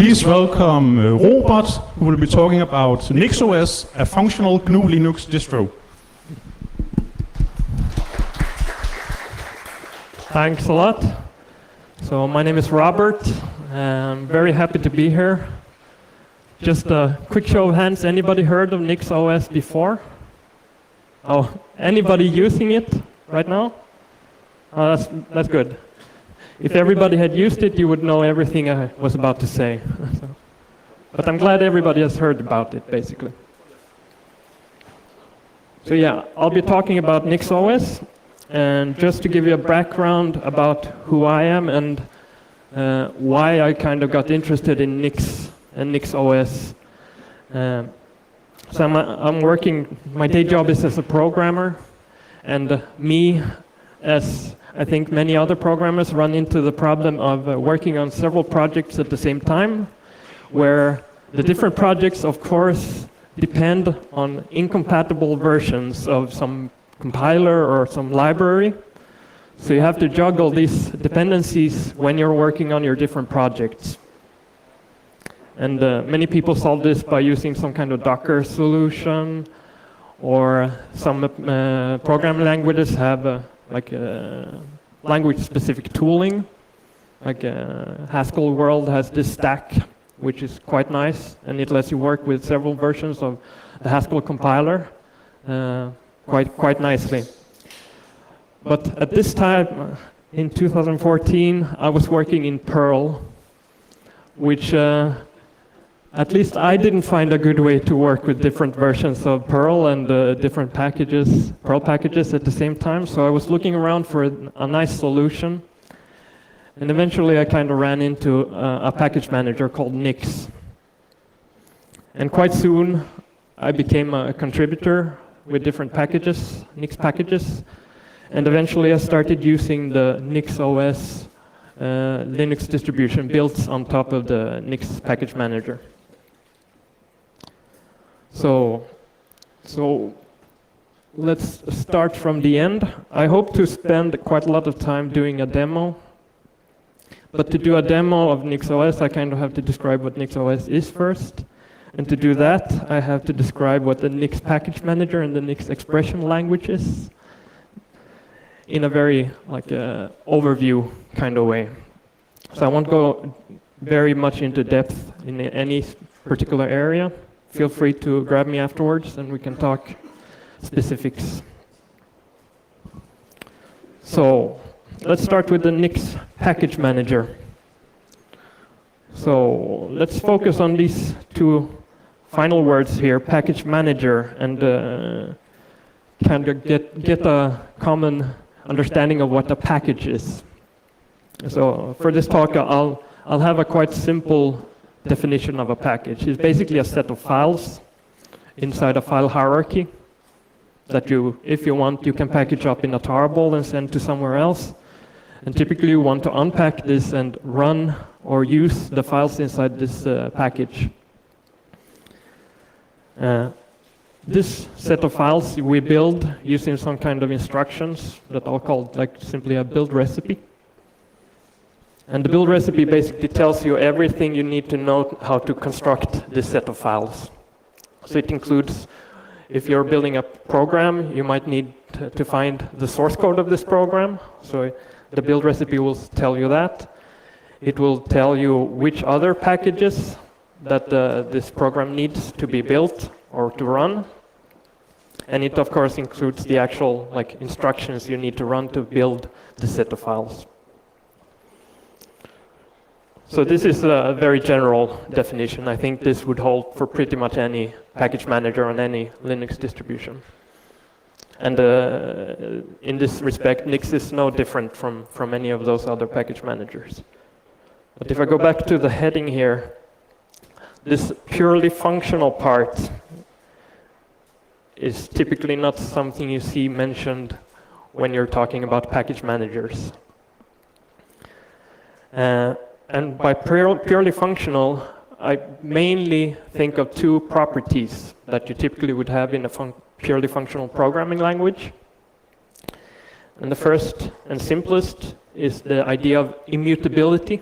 Please welcome Robert, who will be talking about NixOS, a functional GNU Linux distro. Thanks a lot. So my name is Robert. I'm very happy to be here. Just a quick show of hands. Anybody heard of NixOS before? Oh, anybody using it right now? Oh, that's good. If everybody had used it, you would know everything I was about to say. But I'm glad everybody has heard about it, basically. So yeah, I'll be talking about NixOS. And just to give you a background about who I am and why I kind of got interested in Nix and NixOS. So I'm working, my day job is as a programmer, and me, as I think many other programmers, run into the problem of working on several projects at the same time, where the different projects, of course, depend on incompatible versions of some compiler or some library. So you have to juggle these dependencies when you're working on your different projects. And many people solve this by using some kind of Docker solution, or some programming languages have language-specific tooling. Like Haskell World has this stack, which is quite nice, and it lets you work with several versions of the Haskell compiler quite nicely. But at this time, in 2014, I was working in Perl, which at least I didn't find a good way to work with different versions of Perl and different packages, Perl packages at the same time. So I was looking around for a nice solution. And eventually I kind of ran into a package manager called Nix. And quite soon I became a contributor with different packages, Nix packages. And eventually I started using the NixOS Linux distribution built on top of the Nix package manager. So let's start from the end. I hope to spend quite a lot of time doing a demo. But to do a demo of NixOS, I kind of have to describe what NixOS is first. And to do that, I have to describe what the Nix package manager and the Nix expression language is in a very overview kind of way. So I won't go very much into depth in any particular area. Feel free to grab me afterwards and we can talk specifics. So let's start with the Nix package manager. So let's focus on these two final words here, package manager, and kind of get a common understanding of what a package is. So for this talk, I'll have a quite simple definition of a package. It's basically a set of files inside a file hierarchy that you, if you want, you can package up in a tarball and send to somewhere else. And typically you want to unpack this and run or use the files inside this package. This set of files we build using some kind of instructions that I'll call simply a build recipe. And the build recipe basically tells you everything you need to know how to construct this set of files. So it includes, if you're building a program, you might need to find the source code of this program. So the build recipe will tell you that. It will tell you which other packages that this program needs to be built or to run. And it of course includes the actual instructions you need to run to build the set of files. So this is a very general definition. I think this would hold for pretty much any package manager on any Linux distribution. And in this respect, Nix is no different from any of those other package managers. But if I go back to the heading here, this purely functional part is typically not something you see mentioned when you're talking about package managers. And by purely functional, I mainly think of two properties that you typically would have in a purely functional programming language. And the first and simplest is the idea of immutability.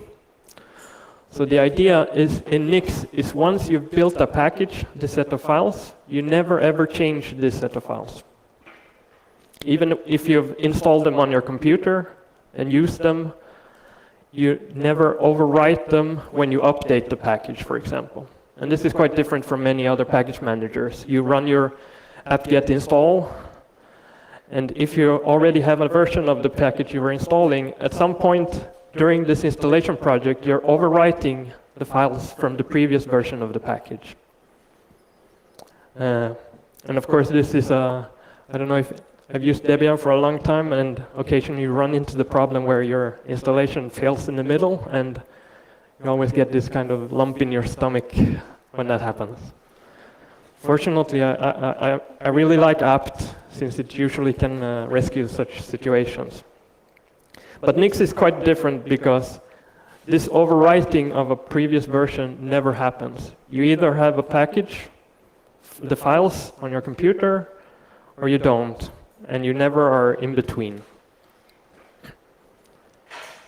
So the idea is in Nix is once you've built a package, the set of files, you never ever change this set of files. Even if you've installed them on your computer and used them, you never overwrite them when you update the package, for example. And this is quite different from many other package managers. You run your apt-get install, and if you already have a version of the package you were installing, at some point during this installation project, you're overwriting the files from the previous version of the package. And of course, this is I don't know if I've used Debian for a long time, and occasionally you run into the problem where your installation fails in the middle, and you always get this kind of lump in your stomach when that happens. Fortunately, I really like apt, since it usually can rescue such situations. But Nix is quite different because this overwriting of a previous version never happens. You either have a package, the files on your computer, or you don't, and you never are in between.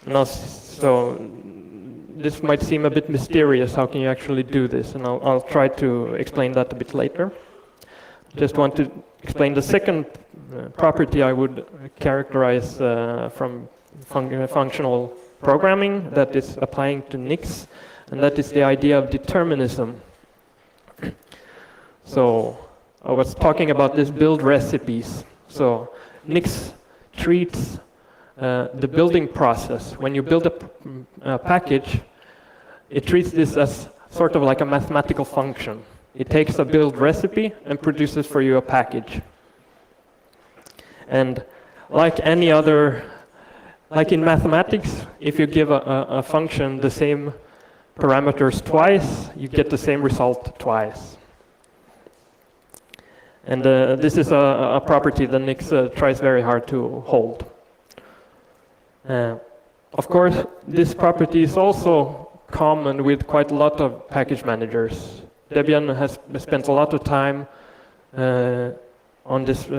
Now, so this might seem a bit mysterious, how can you actually do this? And I'll try to explain that a bit later. Just want to explain the second property I would characterize from functional programming that is applying to Nix, and that is the idea of determinism. So I was talking about this build recipes. So Nix treats the building process. When you build a package, it treats this as sort of like a mathematical function. It takes a build recipe and produces for you a package. And like any other, like in mathematics, if you give a function the same parameters twice, you get the same result twice. And this is a property that Nix tries very hard to hold. Of course, this property is also common with quite a lot of package managers. Debian has spent a lot of time on this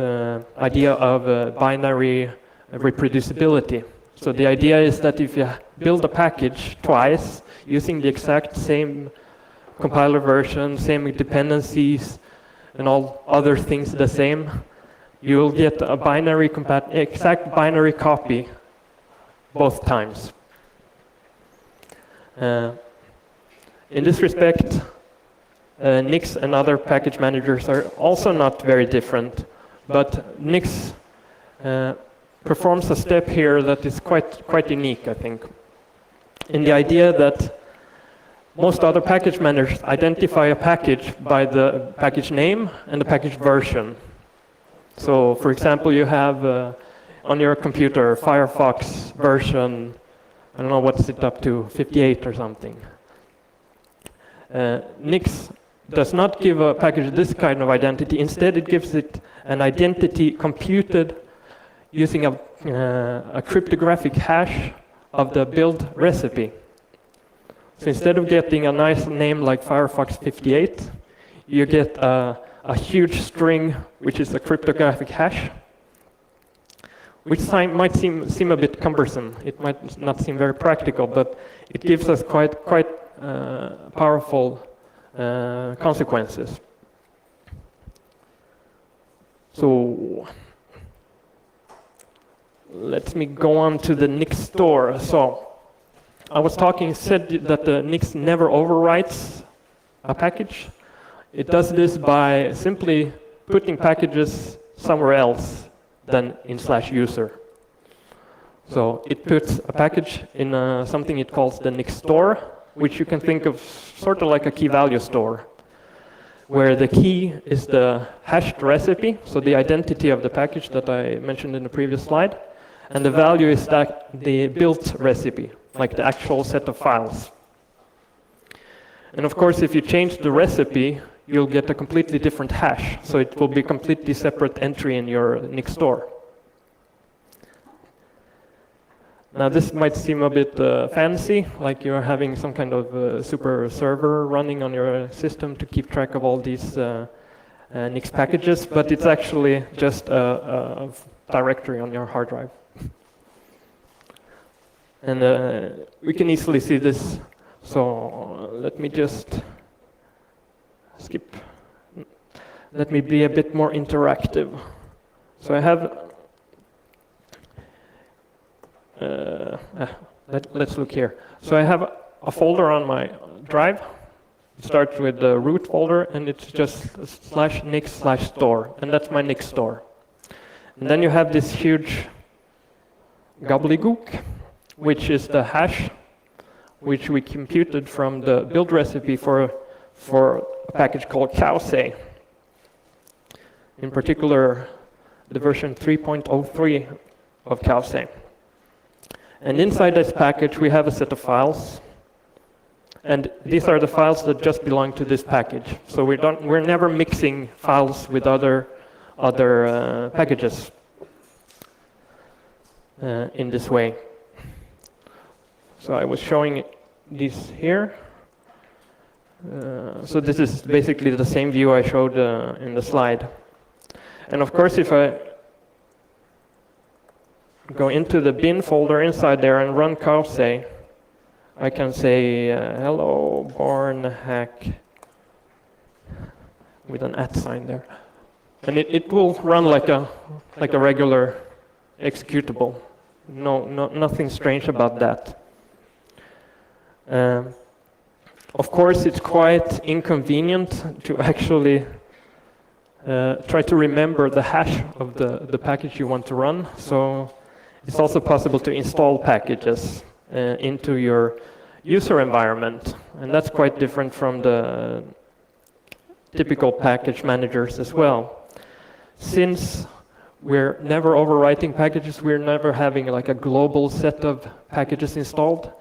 idea of binary reproducibility. So the idea is that if you build a package twice using the exact same compiler version, same dependencies, and all other things the same, you will get a exact binary copy both times. In this respect, Nix and other package managers are also not very different, but Nix performs a step here that is quite unique, I think, in the idea that most other package managers identify a package by the package name and the package version. So, for example, you have on your computer Firefox version, I don't know what's it up to, 58 or something. Nix does not give a package this kind of identity. Instead, it gives it an identity computed using a cryptographic hash of the build recipe. So instead of getting a nice name like Firefox 58, you get a huge string, which is a cryptographic hash, which might seem a bit cumbersome. It might not seem very practical, but it gives us quite powerful consequences. So let me go on to the Nix store. So I was said that the Nix never overwrites a package. It does this by simply putting packages somewhere else than in /user. So it puts a package in something it calls the Nix store, which you can think of sort of like a key value store, where the key is the hashed recipe, so the identity of the package that I mentioned in the previous slide, and the value is the built recipe, like the actual set of files. And of course, if you change the recipe, you'll get a completely different hash, so it will be a completely separate entry in your Nix store. Now this might seem a bit fancy, like you're having some kind of super server running on your system to keep track of all these Nix packages, but it's actually just a directory on your hard drive. And we can easily see this. So let me just skip. Let me be a bit more interactive. So I have, let's look here. So I have a folder on my drive. It starts with the root folder, and it's just /nix/store, and that's my Nix store. And then you have this huge gobbledygook, which is the hash, which we computed from the build recipe for a package called cowsay. In particular, the version 3.03 of cowsay. And inside this package, we have a set of files. And these are the files that just belong to this package. So we're never mixing files with other packages in this way. So I was showing these here. So this is basically the same view I showed in the slide. And of course, if I go into the bin folder inside there and run cowsay, I can say hello Bornhack with an @ sign there, and it will run like a regular executable. Nothing strange about that. Of course, it's quite inconvenient to actually try to remember the hash of the package you want to run. So it's also possible to install packages into your user environment, and that's quite different from the typical package managers as well. Since we're never overwriting packages, we're never having like a global set of packages installed,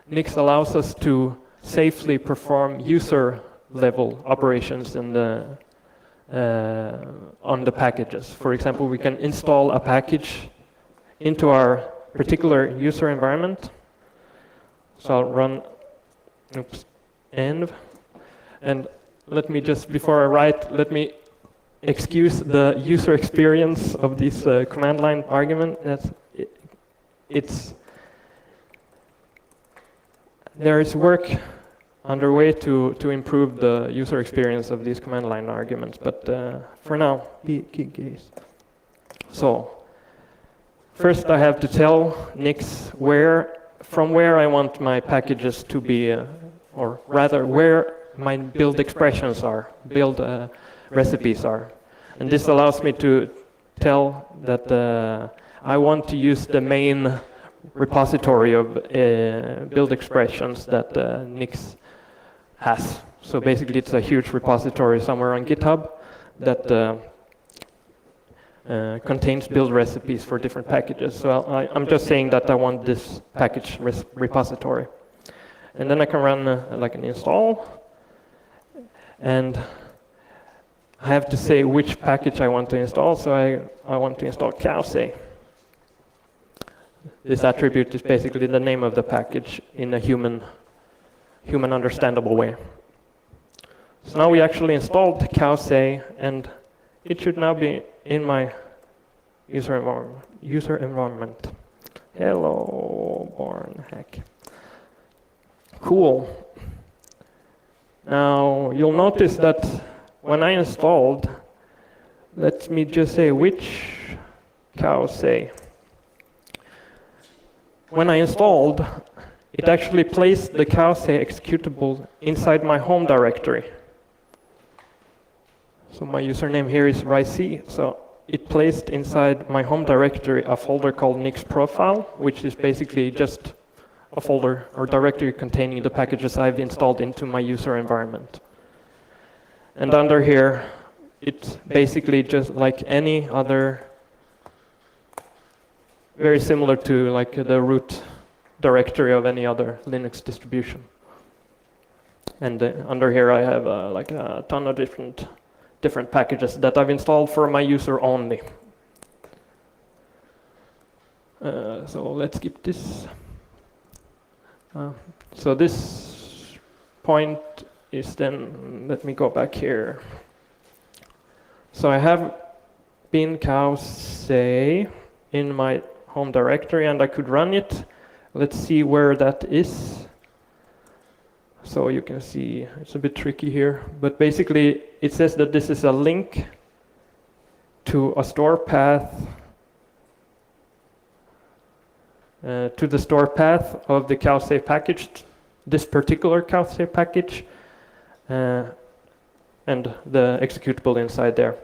Nix allows us to safely perform user level operations in on the packages. For example, we can install a package into our particular user environment. So I'll run env, and let me just, before I write, let me excuse the user experience of this command line argument. There is work underway to improve the user experience of these command line arguments, but for now, so first I have to tell Nix from where I want my packages to be, or rather where my build expressions are, build recipes are. And this allows me to tell that I want to use the main repository of build expressions that Nix has. So basically it's a huge repository somewhere on GitHub that contains build recipes for different packages. So I'm just saying that I want this package repository. And then I can run like an install, and I have to say which package I want to install. So I want to install cowsay. This attribute is basically the name of the package in a human understandable way. So now we actually installed cowsay, and it should now be in my user environment. Hello, Bornhack. Cool. Now you'll notice that when I installed, let me just say which cowsay. When I installed, it actually placed the cowsay executable inside my home directory. So my username here is ryc, so it placed inside my home directory a folder called Nix profile, which is basically just a folder or directory containing the packages I've installed into my user environment. And under here, it's basically just like any other, very similar to like the root directory of any other Linux distribution. And under here I have like a ton of different packages that I've installed for my user only. So let's skip this. So this point is then, let me go back here. So I have bin cowsay in my home directory, and I could run it. Let's see where that is. So you can see it's a bit tricky here, but basically it says that this is a link to a store path, to the store path of the calsay package, this particular calsay package, and the executable inside there.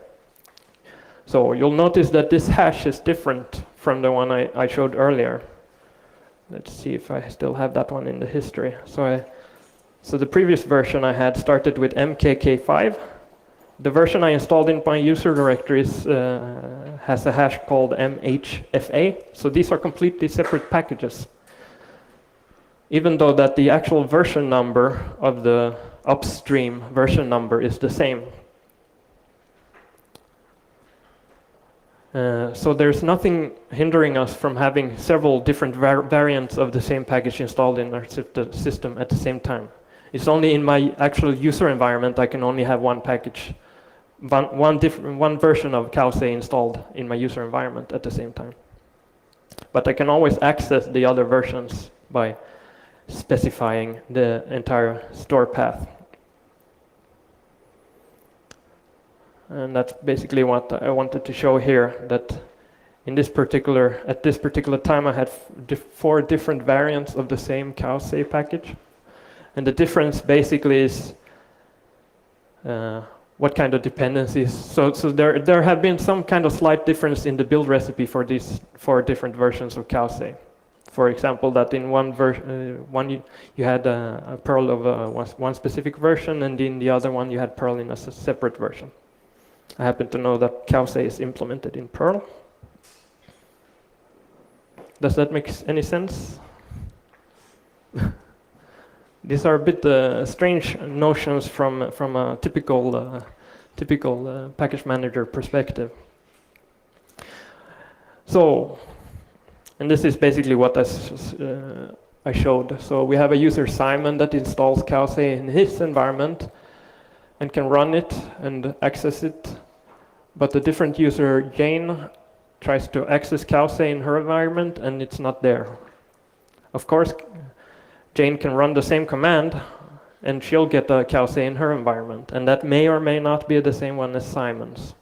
So you'll notice that this hash is different from the one I showed earlier. Let's see if I still have that one in the history. So the previous version I had started with mkk5. The version I installed in my user directory has a hash called mhfa. So these are completely separate packages. Even though that the actual version number of the upstream version number is the same. So there's nothing hindering us from having several different variants of the same package installed in our system at the same time. It's only in my actual user environment I can only have one package, one version of calsay installed in my user environment at the same time. But I can always access the other versions by specifying the entire store path. And that's basically what I wanted to show here, that at this particular time I had 4 different variants of the same calsay package. And the difference basically is what kind of dependencies. So there have been some kind of slight difference in the build recipe for these 4 different versions of calsay. For example, that in one you had a Perl of one specific version, and in the other one you had Perl in a separate version. I happen to know that calsay is implemented in Perl. Does that make any sense? These are a bit strange notions from a typical package manager perspective. So, and this is basically what I showed. So we have a user Simon that installs calsay in his environment and can run it and access it. But the different user Jane tries to access calsay in her environment and it's not there. Of course, Jane can run the same command and she'll get a calsay in her environment, and that may or may not be the same one as Simon's.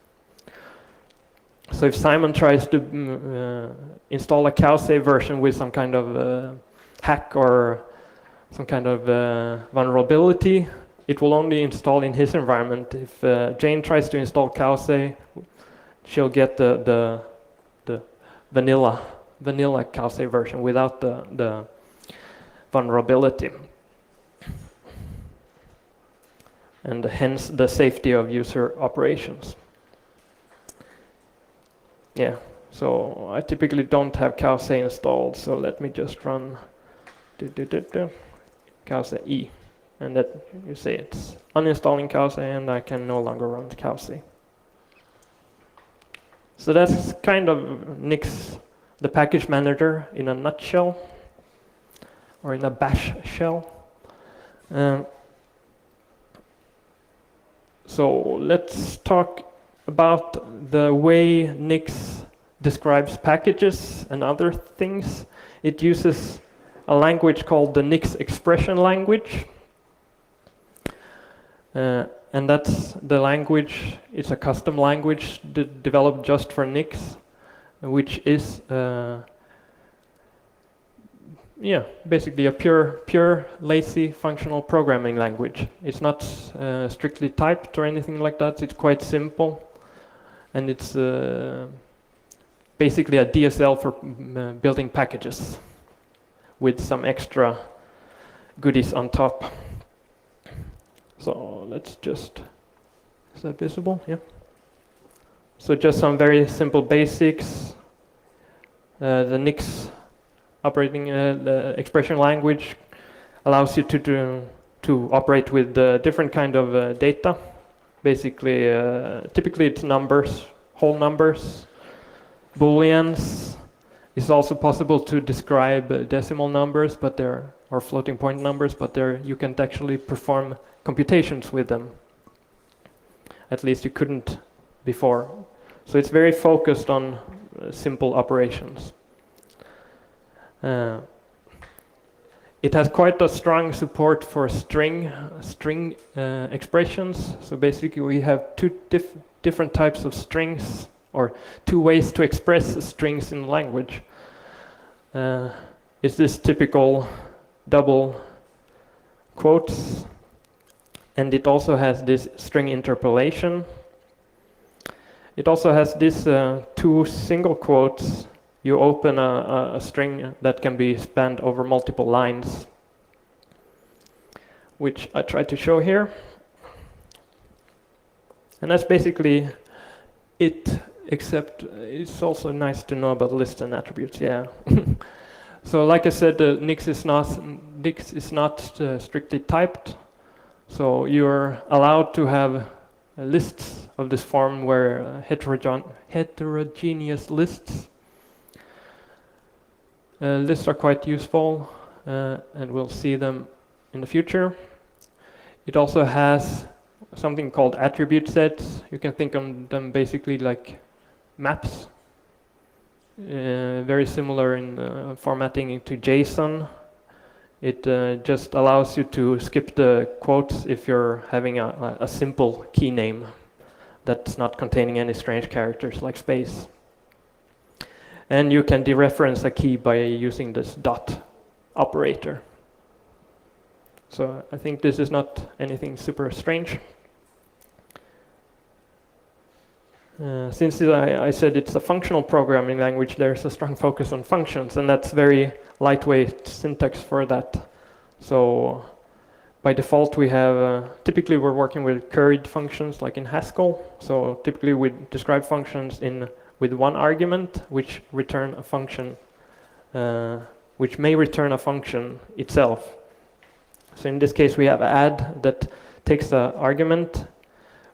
So if Simon tries to install a calsay version with some kind of hack or some kind of vulnerability, it will only install in his environment. If Jane tries to install calsay, she'll get the vanilla calsay version without the vulnerability. And hence the safety of user operations. Yeah, so I typically don't have calsay installed, so let me just run calsay E. And that you say it's uninstalling calsay and I can no longer run calsay. So that's kind of Nix, the package manager in a nutshell, or in a bash shell. So let's talk about the way Nix describes packages and other things. It uses a language called the Nix expression language. And that's the language, it's a custom language developed just for Nix, which is basically a pure lazy functional programming language. It's not strictly typed or anything like that. It's quite simple, and it's basically a DSL for building packages with some extra goodies on top. So let's just, is that visible? Yeah. So just some very simple basics. The Nix operating the expression language allows you to operate with different kind of data. Basically, typically it's numbers, whole numbers, booleans. It's also possible to describe decimal numbers, or floating point numbers, but you can't actually perform computations with them. At least you couldn't before. So it's very focused on simple operations. It has quite a strong support for string expressions. So basically we have two different types of strings, or two ways to express strings in language. It's this typical double quotes, and it also has this string interpolation. It also has this two single quotes. You open a string that can be spanned over multiple lines, which I try to show here. And that's basically it, except it's also nice to know about lists and attributes, yeah. So like I said, Nix is not strictly typed, so you're allowed to have lists of this form where heterogeneous lists. Lists are quite useful, and we'll see them in the future. It also has something called attribute sets. You can think of them basically like maps. Very similar in formatting into JSON. It just allows you to skip the quotes if you're having a simple key name that's not containing any strange characters like space. And you can dereference a key by using this dot operator. So I think this is not anything super strange. Since I said it's a functional programming language, there's a strong focus on functions, and that's very lightweight syntax for that. So by default, we have, typically we're working with curried functions like in Haskell. So typically we describe functions with one argument, which return a function, which may return a function itself. So in this case, we have add that takes the argument,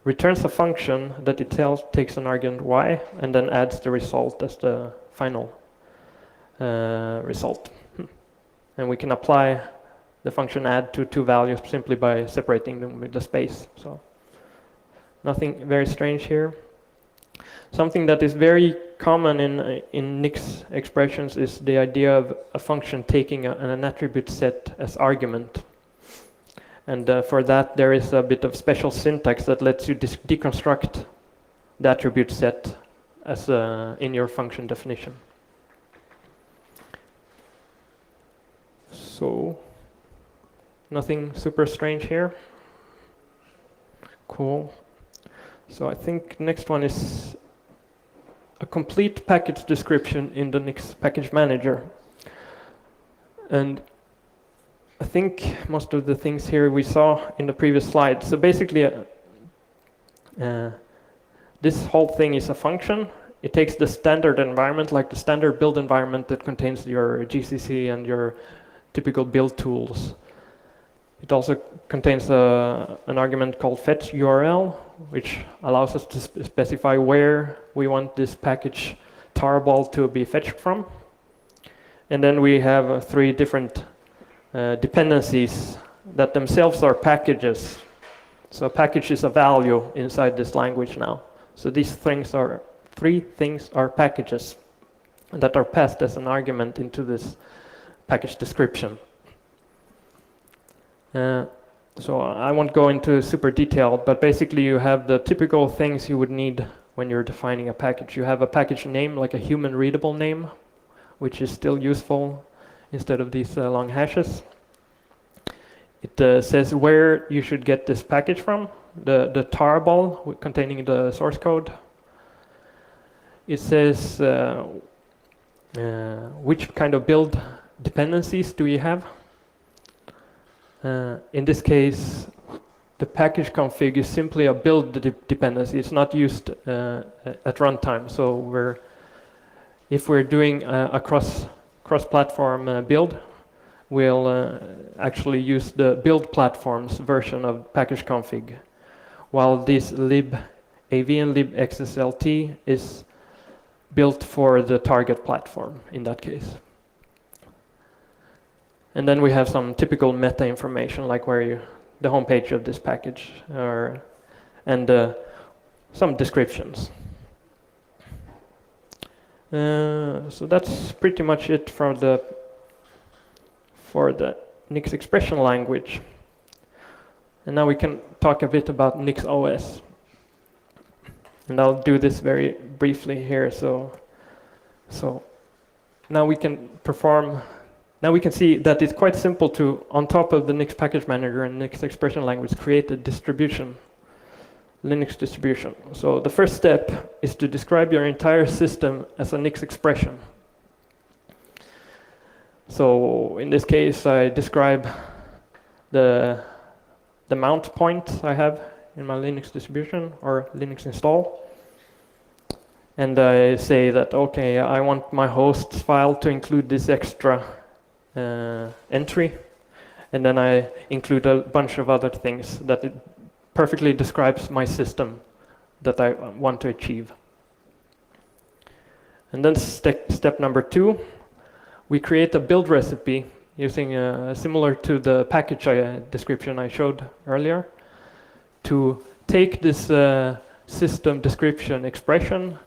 returns a function that itself takes an argument y, and then adds the result as the final result. And we can apply the function add to two values simply by separating them with the space. So nothing very strange here. Something that is very common in Nix expressions is the idea of a function taking an attribute set as argument. And for that, there is a bit of special syntax that lets you deconstruct the attribute set as in your function definition. So, nothing super strange here. Cool. So I think next one is a complete package description in the Nix package manager. And I think most of the things here we saw in the previous slide. So basically, this whole thing is a function. It takes the standard environment, like the standard build environment that contains your GCC and your typical build tools. It also contains an argument called fetch URL, which allows us to specify where we want this package tarball to be fetched from. And then we have three different dependencies that themselves are packages. So a package is a value inside this language now. So these three things are packages that are passed as an argument into this package description. So I won't go into super detail, but basically you have the typical things you would need when you're defining a package. You have a package name, like a human readable name, which is still useful instead of these long hashes. It says where you should get this package from, the tarball containing the source code. It says which kind of build dependencies do you have. In this case, the package config is simply a build dependency. It's not used at runtime. So if we're doing a cross-platform build, we'll actually use the build platform's version of package config, while this libav and libxslt is built for the target platform in that case. And then we have some typical meta information, like the homepage of this package, and some descriptions. So that's pretty much it for the Nix expression language. And now we can talk a bit about NixOS. And I'll do this very briefly here. So now we can see that it's quite simple to, on top of the Nix package manager and Nix expression language, create a distribution, Linux distribution. So the first step is to describe your entire system as a Nix expression. So in this case, I describe the mount point I have in my Linux distribution or Linux install. And I say that, okay, I want my host file to include this extra entry. And then I include a bunch of other things that it perfectly describes my system that I want to achieve. And then step number 2, we create a build recipe using similar to the package description I showed earlier to take this system description expression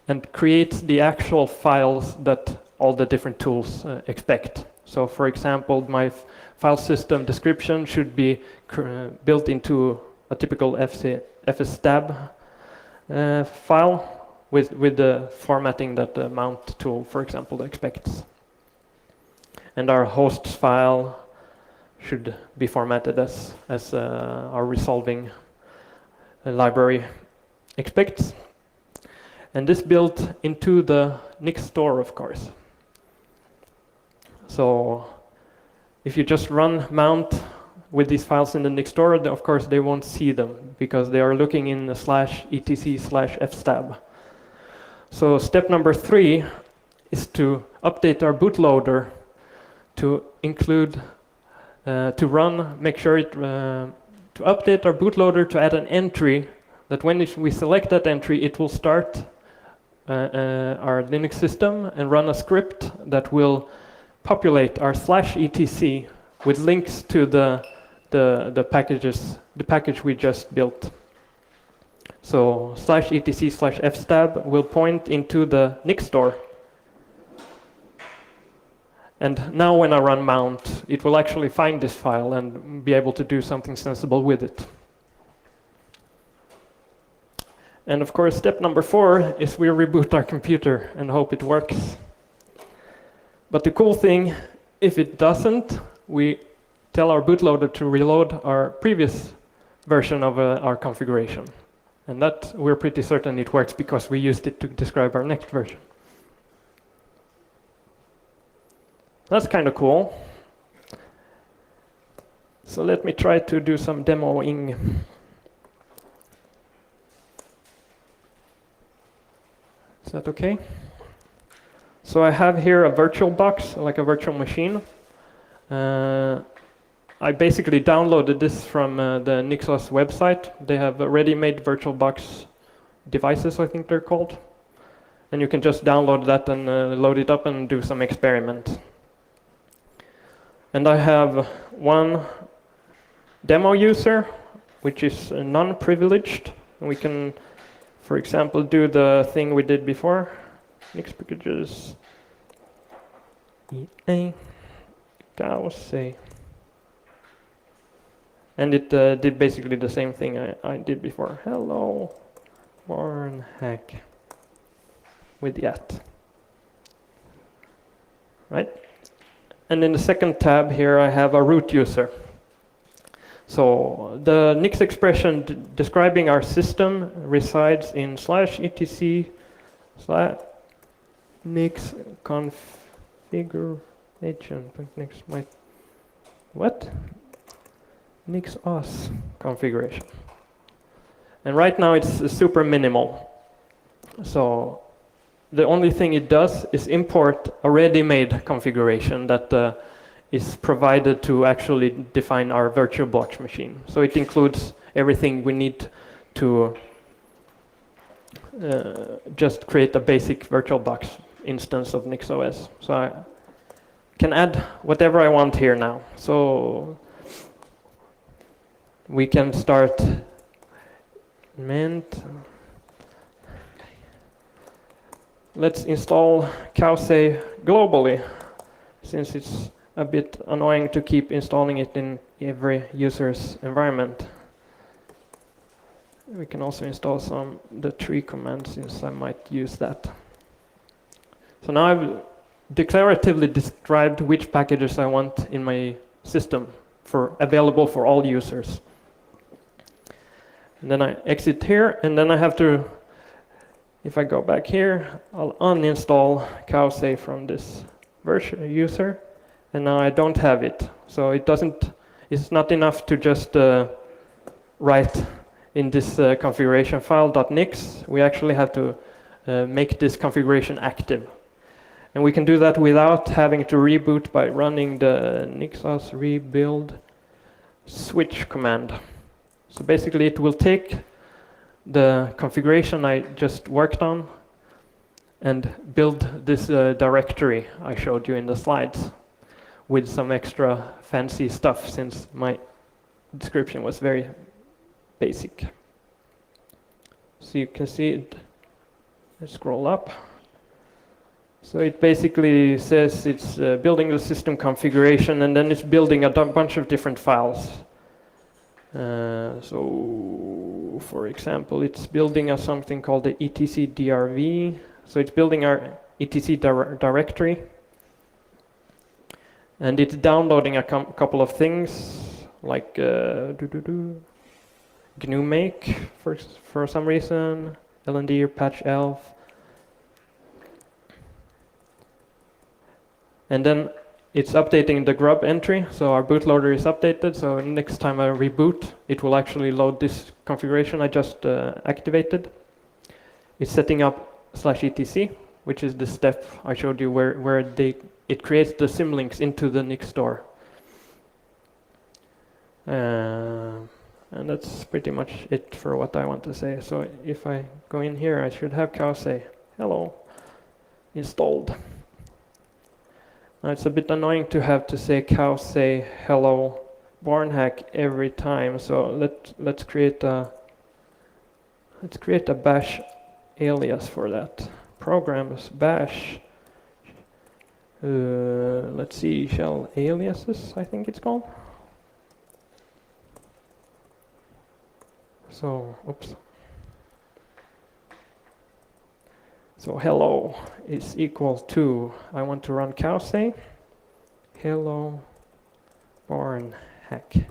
and create the actual files that all the different tools expect. So for example, my file system description should be built into a typical fstab file with the formatting that the mount tool, for example, expects. And our host file should be formatted as our resolving library expects. And this built into the Nix store, of course. So if you just run mount with these files in the Nix store, of course they won't see them because they are looking in the /etc/fstab. So step number 3 is to update our bootloader to include, make sure it, to update our bootloader to add an entry that when we select that entry, it will start our Linux system and run a script that will populate our /etc with links to the package we just built. So /etc/fstab will point into the Nix store. And now when I run mount, it will actually find this file and be able to do something sensible with it. And of course, step number 4 is we reboot our computer and hope it works. But the cool thing, if it doesn't, we tell our bootloader to reload our previous version of our configuration. And that we're pretty certain it works because we used it to describe our next version. That's kind of cool. So let me try to do some demoing. Is that okay? So I have here a virtual box, like a virtual machine. I basically downloaded this from the NixOS website. They have ready-made VirtualBox devices, I think they're called. And you can just download that and load it up and do some experiment. And I have one demo user, which is non-privileged. We can, for example, do the thing we did before. Nix packages EA say. And it did basically the same thing I did before. Hello, Bornhack with yet. Right? And in the second tab here, I have a root user. So the Nix expression describing our system resides in /etc/nix configuration. What? NixOS configuration. And right now it's super minimal. So the only thing it does is import a ready-made configuration that is provided to actually define our VirtualBox machine. So it includes everything we need to just create a basic VirtualBox instance of NixOS. So I can add whatever I want here now. So we can start mint. Let's install Cowsay globally, since it's a bit annoying to keep installing it in every user's environment. We can also install the tree command, since I might use that. So now I've declaratively described which packages I want in my system available for all users. And then I exit here, and then I have to, if I go back here, I'll uninstall cowsay from this version user, and now I don't have it. So it's not enough to just write in this configuration file .nix. We actually have to make this configuration active. And we can do that without having to reboot by running the NixOS rebuild switch command. So basically it will take the configuration I just worked on and build this directory I showed you in the slides with some extra fancy stuff, since my description was very basic. So you can see it. Let's scroll up. So it basically says it's building the system configuration, and then it's building a bunch of different files. So for example, it's building something called the etc.drv. So it's building our etc directory. And it's downloading a couple of things like GNU make for some reason, LND or patch elf. And then it's updating the grub entry, so our bootloader is updated, so next time I reboot, it will actually load this configuration I just activated. It's setting up /etc, which is the step I showed you where it creates the symlinks into the Nix store. And that's pretty much it for what I want to say. So if I go in here, I should have cowsay hello installed. Now it's a bit annoying to have to say cowsay hello Bornhack every time. So let's create a bash alias for that. Programs bash. Let's see, shell aliases, I think it's called. So, oops. So hello is equal to, I want to run cowsay, hello Bornhack.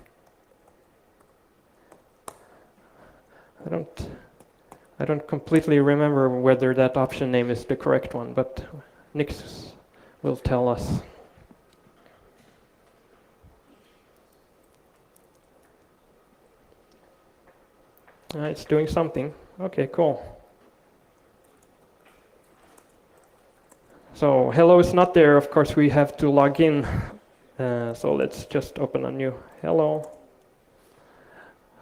I don't completely remember whether that option name is the correct one, but Nix will tell us. It's doing something. Okay, cool. So hello is not there. Of course, we have to log in. So let's just open a new hello.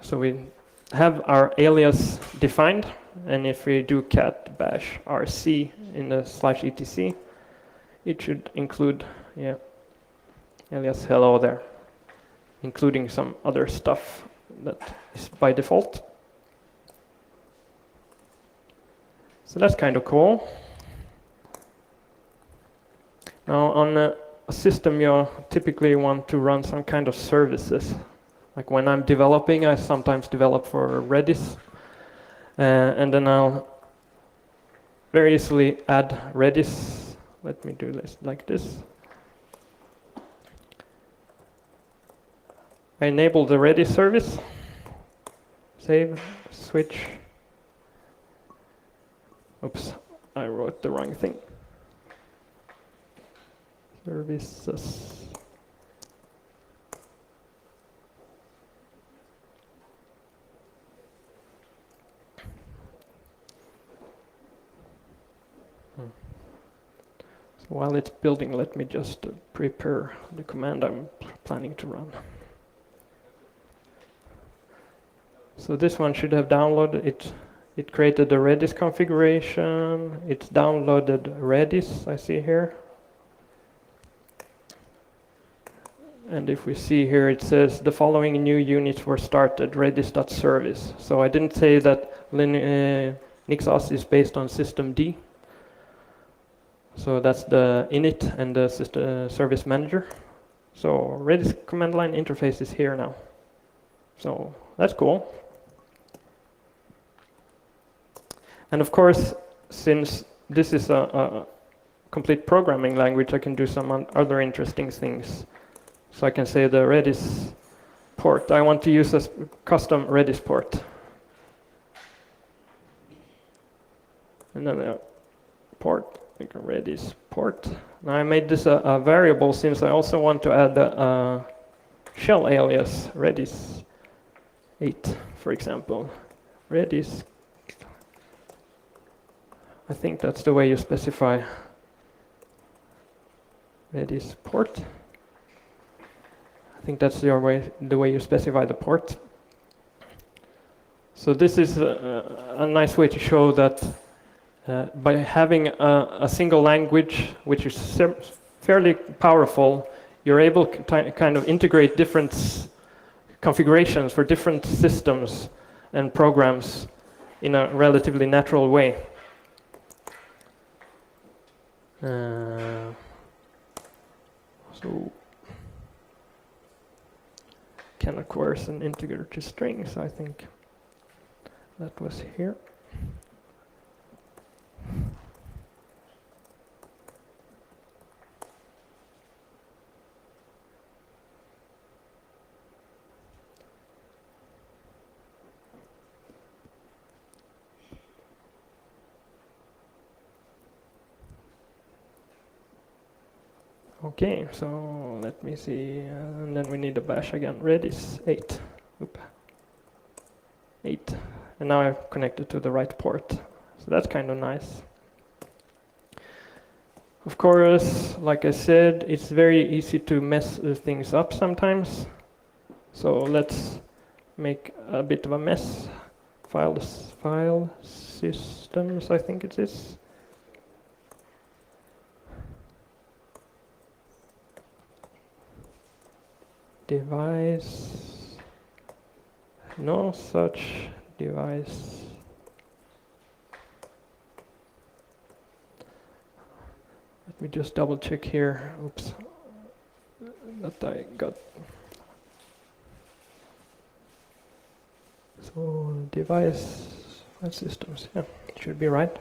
So we have our alias defined, and if we do cat bash rc in the /etc, it should include alias hello there, including some other stuff that is by default. So that's kind of cool. Now on a system, you typically want to run some kind of services. Like when I'm developing, I sometimes develop for Redis, and then I'll very easily add Redis. Let me do this like this. I enable the Redis service, save, switch. Oops, I wrote the wrong thing. Services. So while it's building, let me just prepare the command I'm planning to run. So this one should have downloaded it. It created the Redis configuration. It's downloaded Redis, I see here. And if we see here, it says the following new units were started, redis.service. So I didn't say that NixOS is based on systemd. So that's the init and the service manager. So Redis command line interface is here now. So that's cool. And of course, since this is a complete programming language, I can do some other interesting things. So I can say the Redis port, I want to use a custom Redis port. And then the port, like a Redis port. Now I made this a variable since I also want to add a shell alias, Redis 8, for example. Redis, I think that's the way you specify Redis port. I think that's the way you specify the port. So this is a nice way to show that by having a single language, which is fairly powerful, you're able to kind of integrate different configurations for different systems and programs in a relatively natural way. So can coerce an integer to strings, I think that was here. Okay, so let me see, and then we need a bash again. Redis 8. Oop. 8. And now I've connected to the right port. So that's kind of nice. Of course, like I said, it's very easy to mess things up sometimes. So let's make a bit of a mess. File systems, I think it is. Device, no such device. Let me just double check here. Oops, that I got. So device file systems, yeah, it should be right.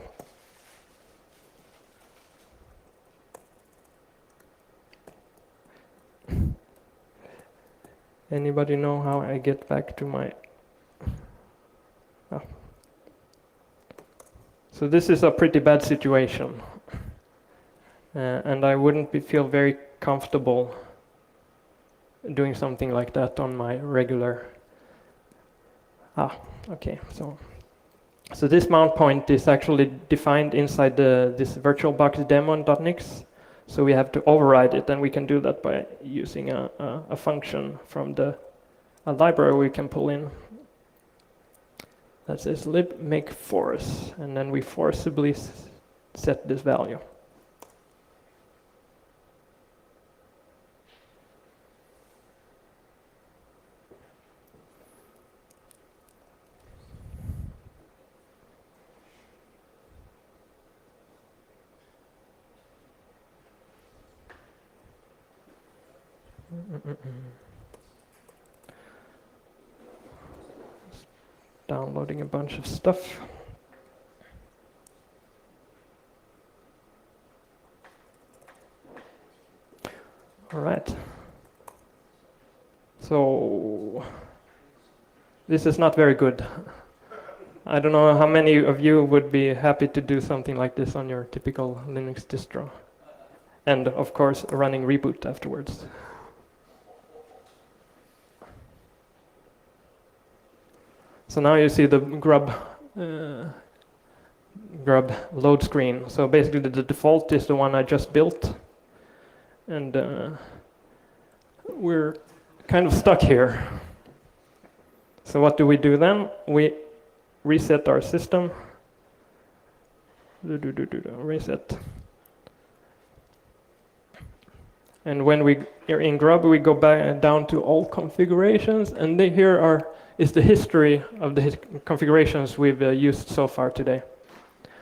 Anybody know how I get back to my... Oh. So this is a pretty bad situation. And I wouldn't feel very comfortable doing something like that on my regular... Okay, so this mount point is actually defined inside this VirtualBox demo.nix. So we have to override it, and we can do that by using a function from a library we can pull in. That says lib make force, and then we forcibly set this value. Downloading a bunch of stuff. All right. So this is not very good. I don't know how many of you would be happy to do something like this on your typical Linux distro. And of course, running reboot afterwards. So now you see the grub load screen. So basically the default is the one I just built. And we're kind of stuck here. So what do we do then? We reset our system. Reset. And when we are in grub, we go back down to all configurations, and here is the history of the configurations we've used so far today.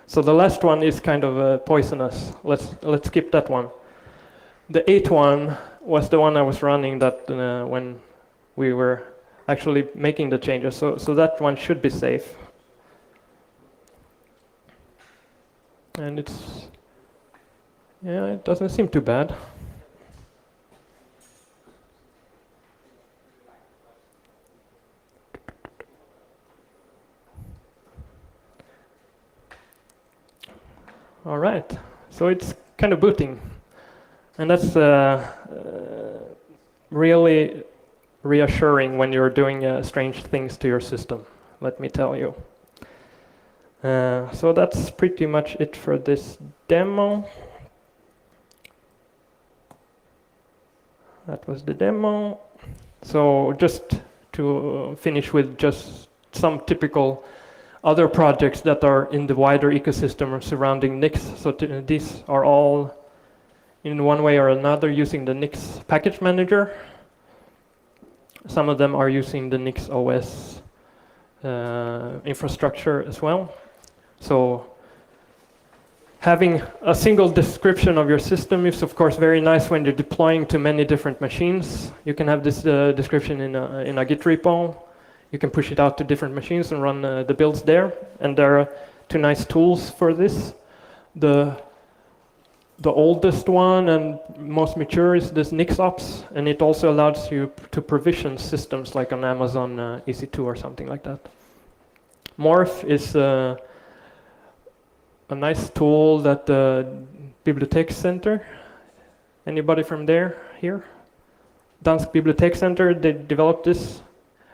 So the last one is kind of poisonous. Let's skip that one. The 8th one was the one I was running that when we were actually making the changes. So that one should be safe. And it doesn't seem too bad. All right, so it's kind of booting, and that's really reassuring when you're doing strange things to your system, let me tell you. So that's pretty much it for this demo. That was the demo. So just to finish with just some typical other projects that are in the wider ecosystem surrounding Nix. So these are all, in one way or another, using the Nix package manager. Some of them are using the NixOS infrastructure as well. So having a single description of your system is, of course, very nice when you're deploying to many different machines. You can have this description in a Git repo. You can push it out to different machines and run the builds there. And there are two nice tools for this. The oldest one and most mature is this NixOS, and it also allows you to provision systems like on Amazon EC2 or something like that. Morph is a nice tool that the Bibliothekscenter, anybody from there here? Dansk Bibliothekscenter, they developed this.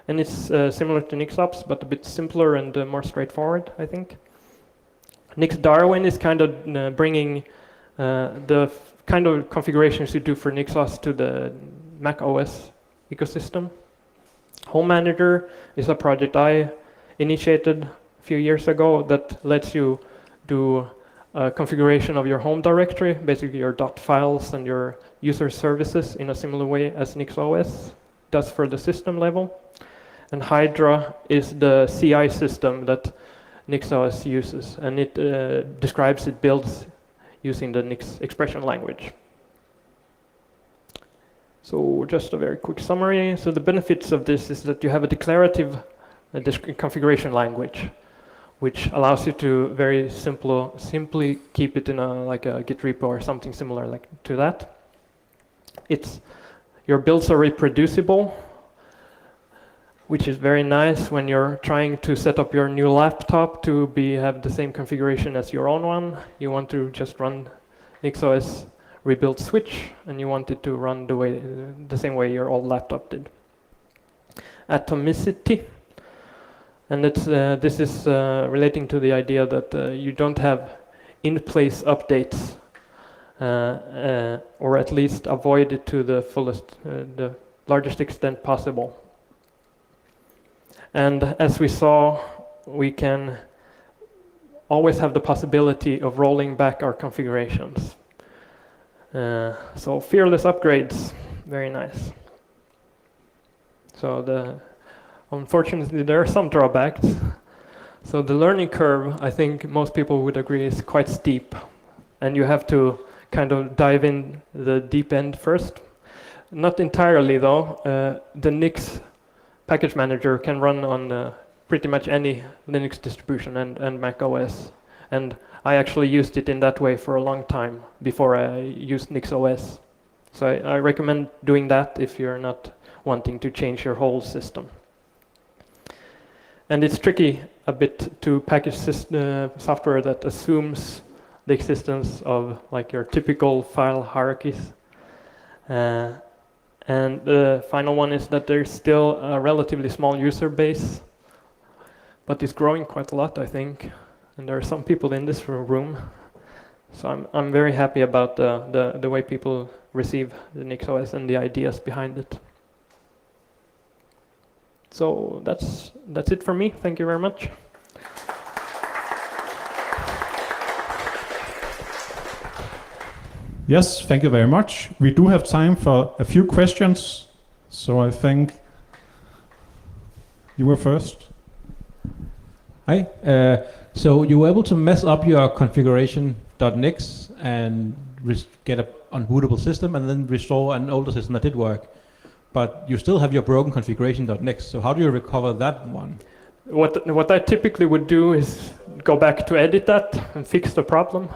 And it's similar to NixOS, but a bit simpler and more straightforward, I think. NixDarwin is kind of bringing the kind of configurations you do for NixOS to the Mac OS ecosystem. Home Manager is a project I initiated a few years ago that lets you do a configuration of your home directory, basically your .files and your user services in a similar way as NixOS does for the system level. And Hydra is the CI system that NixOS uses, and it describes its builds using the Nix expression language. So just a very quick summary. So the benefits of this is that you have a declarative configuration language, which allows you to very simply keep it in like a Git repo or something similar like to that. Your builds are reproducible, which is very nice when you're trying to set up your new laptop to have the same configuration as your own one. You want to just run NixOS rebuild switch, and you want it to run the same way your old laptop did. Atomicity, and this is relating to the idea that you don't have in-place updates, or at least avoid it to the largest extent possible. And as we saw, we can always have the possibility of rolling back our configurations. So fearless upgrades, very nice. So unfortunately, there are some drawbacks. So the learning curve, I think most people would agree, is quite steep. And you have to kind of dive in the deep end first. Not entirely, though. The Nix package manager can run on pretty much any Linux distribution and Mac OS. And I actually used it in that way for a long time before I used NixOS. So I recommend doing that if you're not wanting to change your whole system. And it's tricky a bit to package software that assumes the existence of like your typical file hierarchies. And the final one is that there's still a relatively small user base, but it's growing quite a lot, I think. And there are some people in this room. So I'm very happy about the way people receive the NixOS and the ideas behind it. So that's it for me. Thank you very much. Yes, thank you very much. We do have time for a few questions, so I think you were first. Hi. So you were able to mess up your configuration.nix, and get an unbootable system and then restore an older system that did work. But you still have your broken configuration.nix. So how do you recover that one? What I typically would do is go back to edit that and fix the problem.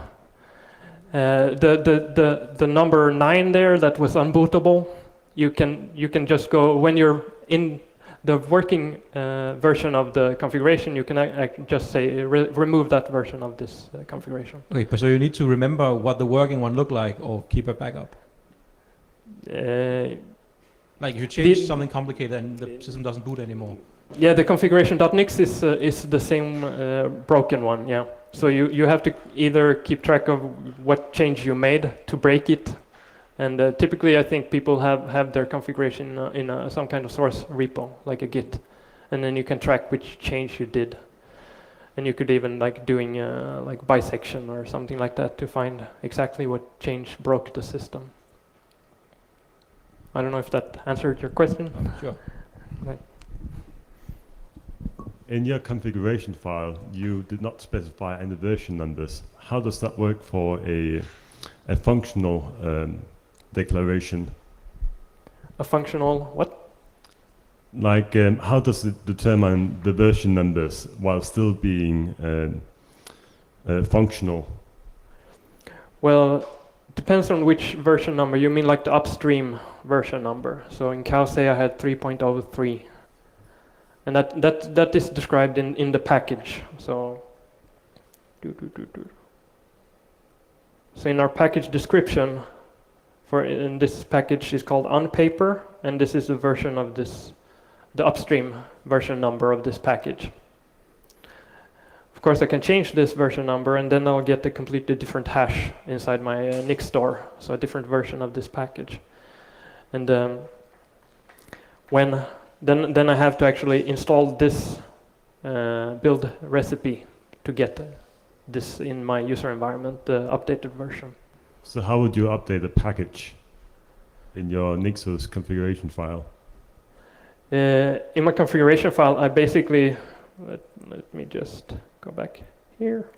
The number 9 there that was unbootable, you can just go when you're in the working version of the configuration. You can just say remove that version of this configuration. Okay, but so you need to remember what the working one looked like, or keep a backup. Like if you change something complicated and the system doesn't boot anymore. Yeah, the configuration.nix is the same broken one. Yeah, so you have to either keep track of what change you made to break it, and typically I think people have their configuration in some kind of source repo, like a Git, and then you can track which change you did, and you could even like doing like bisection or something like that to find exactly what change broke the system. I don't know if that answered your question. Sure. Right. In your configuration file, you did not specify any version numbers. How does that work for a functional declaration? A functional what? Like, how does it determine the version numbers while still being functional? Well, depends on which version number. You mean like the upstream version number. So in Cowsay I had 3.03. And that is described in the package. So in our package description, in this package is called onPaper, and this is the version of this, the upstream version number of this package. Of course, I can change this version number, and then I'll get a completely different hash inside my Nix store, so a different version of this package. And then I have to actually install this build recipe to get this in my user environment, the updated version. So how would you update a package in your NixOS configuration file? In my configuration file, I basically, let me just go back here.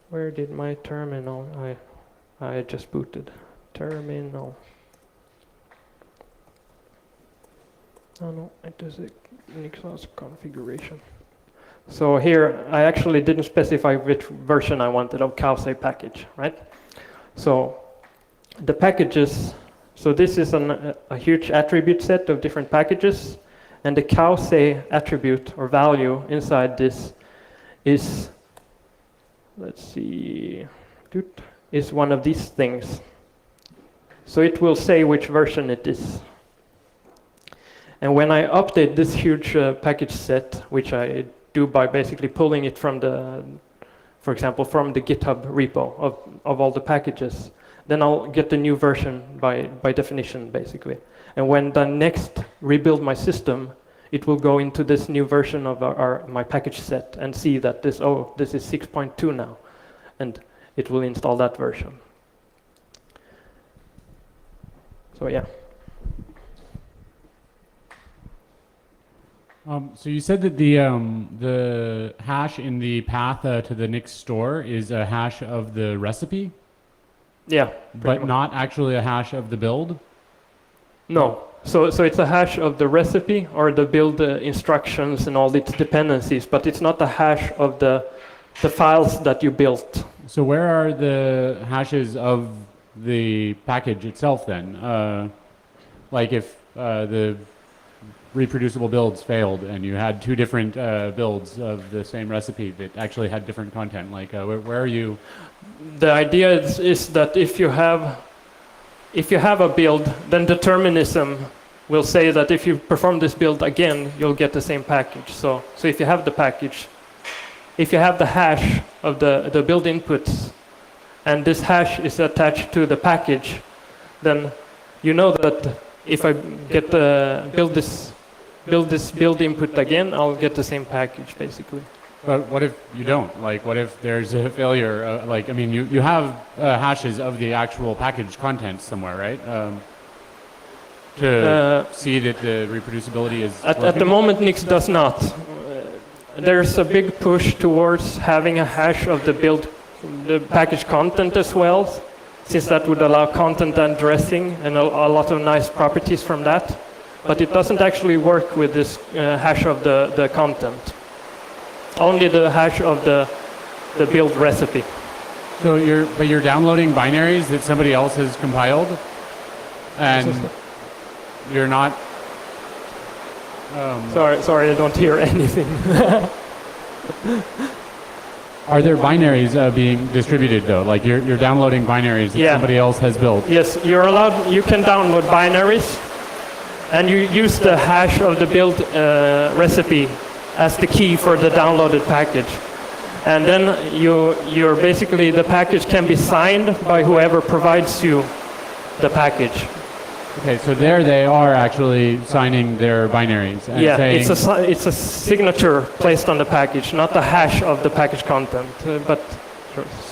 Where did my terminal? I just booted terminal. Oh no, it is a NixOS configuration. So here, I actually didn't specify which version I wanted of Cowsay package, right? So the packages, so this is a huge attribute set of different packages, and the Cowsay attribute or value inside this is, let's see, is one of these things. So it will say which version it is. And when I update this huge package set, which I do by basically pulling it from the, for example, from the GitHub repo of all the packages, then I'll get the new version by definition, basically. And when I next rebuild my system, it will go into this new version of my package set and see that this is 6.2 now, and it will install that version. So yeah. So you said that the hash in the path to the Nix store is a hash of the recipe? Yeah. But not actually a hash of the build? No. So it's a hash of the recipe or the build instructions and all its dependencies, but it's not a hash of the files that you built. So where are the hashes of the package itself then? Like if the reproducible builds failed and you had two different builds of the same recipe that actually had different content, like where are you? The idea is that if you have a build, then determinism will say that if you perform this build again, you'll get the same package. So if you have the package, if you have the hash of the build inputs, and this hash is attached to the package, then you know that if I get build this build input again, I'll get the same package basically. But what if you don't? Like, what if there's a failure? Like, I mean, you have hashes of the actual package content somewhere, right? To see that the reproducibility is at the moment, Nix does not. there's a big push towards having a hash of the package content as well, since that would allow content addressing and a lot of nice properties from that. But it doesn't actually work with this hash of the content. Only the hash of the build recipe. So you're downloading binaries that somebody else has compiled, and you're not. Sorry, I don't hear anything. Are there binaries being distributed though? Like you're downloading binaries that somebody else has built? Yes, you're allowed. You can download binaries, and you use the hash of the build recipe as the key for the downloaded package. And then you're basically, the package can be signed by whoever provides you the package. Okay, so there they are actually signing their binaries. And saying, it's a signature placed on the package, not the hash of the package content, but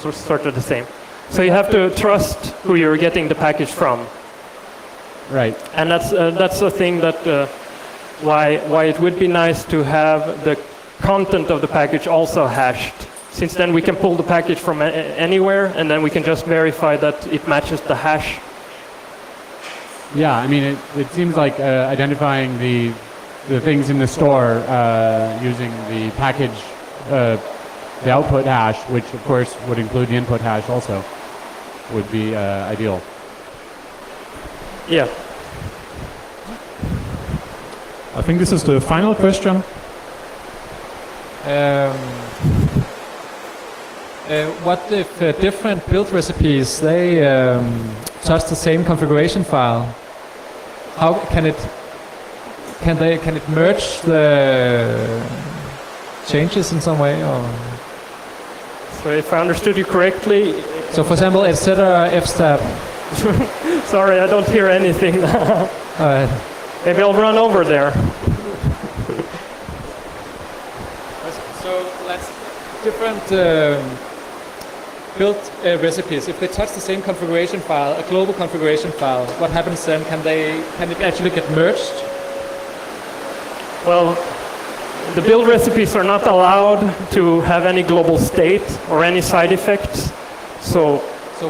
sort of the same. So you have to trust who you're getting the package from. Right. And that's the thing that why it would be nice to have the content of the package also hashed, since then we can pull the package from anywhere, and then we can just verify that it matches the hash. Yeah, I mean, it seems like identifying the things in the store using the package, the output hash, which of course would include the input hash also, would be ideal. Yeah. I think this is the final question. What if different build recipes, they touch the same configuration file? How can it merge the changes in some way? Or? So if I understood you correctly. So for example, etc. fstab. Sorry, I don't hear anything. Maybe I'll run over there. So let's different build recipes. If they touch the same configuration file, a global configuration file, what happens then? Can it actually get merged? Well, the build recipes are not allowed to have any global state or any side effects. So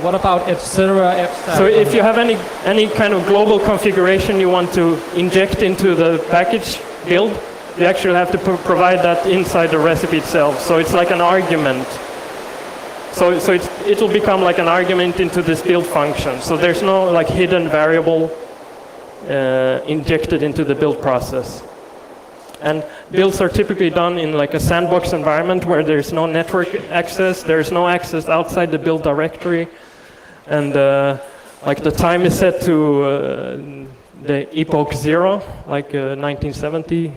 what about etc. fstab? So if you have any kind of global configuration you want to inject into the package build, you actually have to provide that inside the recipe itself. So it's like an argument. So it will become like an argument into this build function. So there's no like hidden variable injected into the build process. And builds are typically done in like a sandbox environment where there's no network access, there's no access outside the build directory, and like the time is set to the epoch 0, like 1970.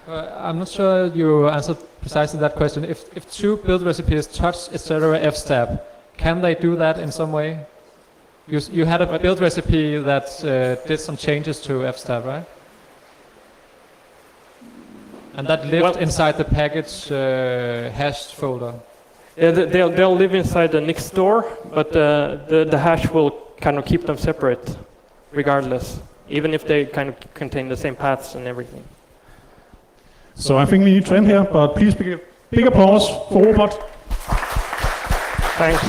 I'm not sure you answered precisely that question. If two build recipes touch etc. fstab, can they do that in some way? You had a build recipe that did some changes to fstab, right? And that lived inside the package hash folder. Yeah, they'll live inside the Nix store, but the hash will kind of keep them separate, regardless, even if they kind of contain the same paths and everything. So I think we need to end here, but please big applause for Robert. Thanks.